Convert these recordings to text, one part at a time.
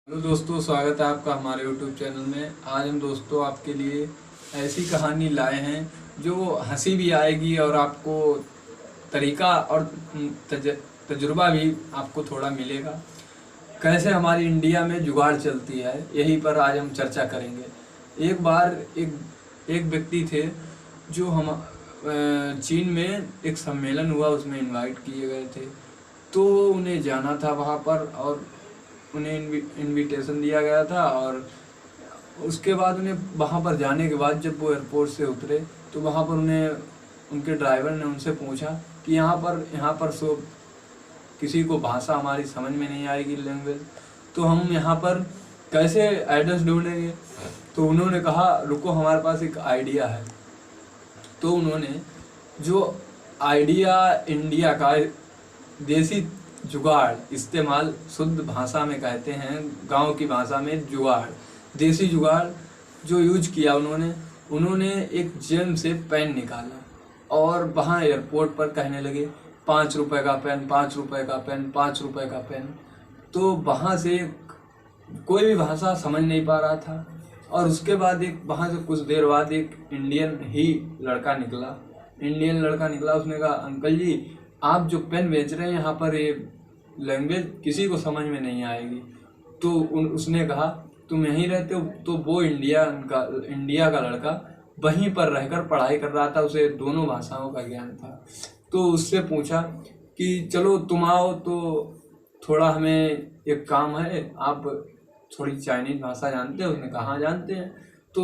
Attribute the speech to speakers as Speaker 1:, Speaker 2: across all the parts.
Speaker 1: Hello दोस्तों, स्वागत है आपका हमारे YouTube चैनल में। आज हम दोस्तों आपके लिए ऐसी कहानी लाए हैं जो हंसी भी आएगी और आपको तरीका और तजुर्बा भी आपको थोड़ा मिलेगा। कैसे हमारी इंडिया में जुगाड़ चलती है, यही पर आज हम चर्चा करेंगे। एक बार एक व्यक्ति थे जो हम चीन में एक सम्मेलन हुआ, उसमें इनवाइट किए गए थे। तो उन्हें जाना था वहाँ पर और उन्हें इनविटेशन दिया गया था। और उसके बाद उन्हें वहाँ पर जाने के बाद जब वो एयरपोर्ट से उतरे तो वहाँ पर उन्हें उनके ड्राइवर ने उनसे पूछा कि यहाँ पर सो किसी को भाषा हमारी समझ में नहीं आएगी, लैंग्वेज, तो हम यहाँ पर कैसे एड्रेस ढूंढेंगे। तो उन्होंने कहा रुको, हमारे पास एक आइडिया है। तो उन्होंने जो आइडिया इंडिया का देसी जुगाड़ इस्तेमाल, शुद्ध भाषा में कहते हैं, गांव की भाषा में जुगाड़, देसी जुगाड़ जो यूज किया उन्होंने एक जेब से पेन निकाला और वहाँ एयरपोर्ट पर कहने लगे 5 रुपए का पेन, 5 रुपए का पेन, 5 रुपए का पेन। तो वहाँ से कोई भी भाषा समझ नहीं पा रहा था। और उसके बाद वहाँ से कुछ देर बाद एक इंडियन लड़का निकला। उसने कहा अंकल जी, आप जो पेन बेच रहे हैं यहाँ पर ये लैंग्वेज किसी को समझ में नहीं आएगी। तो उसने कहा तुम यहीं रहते हो? तो वो इंडिया का लड़का वहीं पर रहकर पढ़ाई कर रहा था, उसे दोनों भाषाओं का ज्ञान था। तो उससे पूछा कि चलो तुम आओ, तो थोड़ा हमें एक काम है, आप थोड़ी चाइनीज भाषा जानते हो? उसने कहा हाँ जानते हैं। तो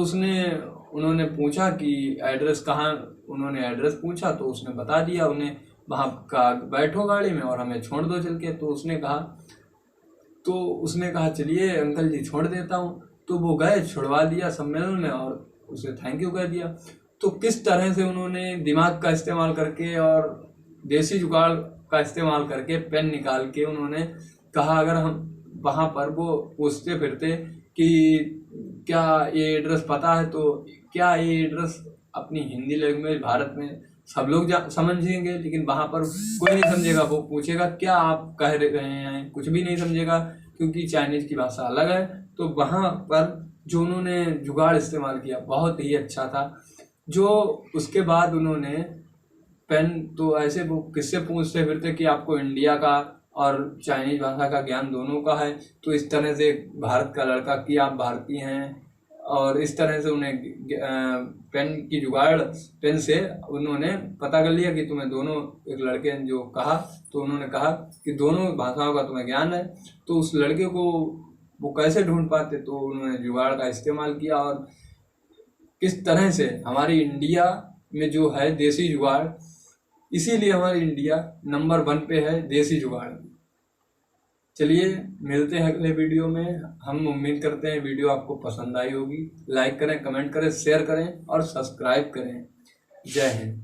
Speaker 1: उन्होंने पूछा कि एड्रेस कहाँ, उन्होंने एड्रेस पूछा तो उसने बता दिया उन्हें, वहाँ का बैठो गाड़ी में और हमें छोड़ दो चल के। तो उसने कहा चलिए अंकल जी छोड़ देता हूँ। तो वो गए, छुड़वा दिया सम्मेलन में और उसे थैंक यू कह दिया। तो किस तरह से उन्होंने दिमाग का इस्तेमाल करके और देसी जुगाड़ का इस्तेमाल करके पेन निकाल के उन्होंने कहा, अगर हम वहाँ पर वो पूछते फिरते कि क्या ये एड्रेस पता है, तो क्या ये एड्रेस अपनी हिंदी लैंग्वेज भारत में सब लोग समझेंगे, लेकिन वहाँ पर कोई नहीं समझेगा। वो पूछेगा क्या आप कह रहे हैं, कुछ भी नहीं समझेगा क्योंकि चाइनीज की भाषा अलग है। तो वहाँ पर जो उन्होंने जुगाड़ इस्तेमाल किया बहुत ही अच्छा था। जो उसके बाद उन्होंने पेन, तो ऐसे वो किससे पूछते फिरते कि आपको इंडिया का और चाइनीज भाषा का ज्ञान दोनों का है, तो इस तरह से भारत का लड़का कि आप भारतीय हैं, और इस तरह से उन्हें पेन से उन्होंने पता कर लिया कि तुम्हें दोनों, एक लड़के ने जो कहा, तो उन्होंने कहा कि दोनों भाषाओं का तुम्हें ज्ञान है। तो उस लड़के को वो कैसे ढूंढ पाते, तो उन्होंने जुगाड़ का इस्तेमाल किया। और किस तरह से हमारी इंडिया में जो है देसी जुगाड़, इसीलिए हमारी इंडिया नंबर 1 पे है देसी जुगाड़। चलिए मिलते हैं अगले वीडियो में। हम उम्मीद करते हैं वीडियो आपको पसंद आई होगी। लाइक करें, कमेंट करें, शेयर करें और सब्सक्राइब करें। जय हिंद।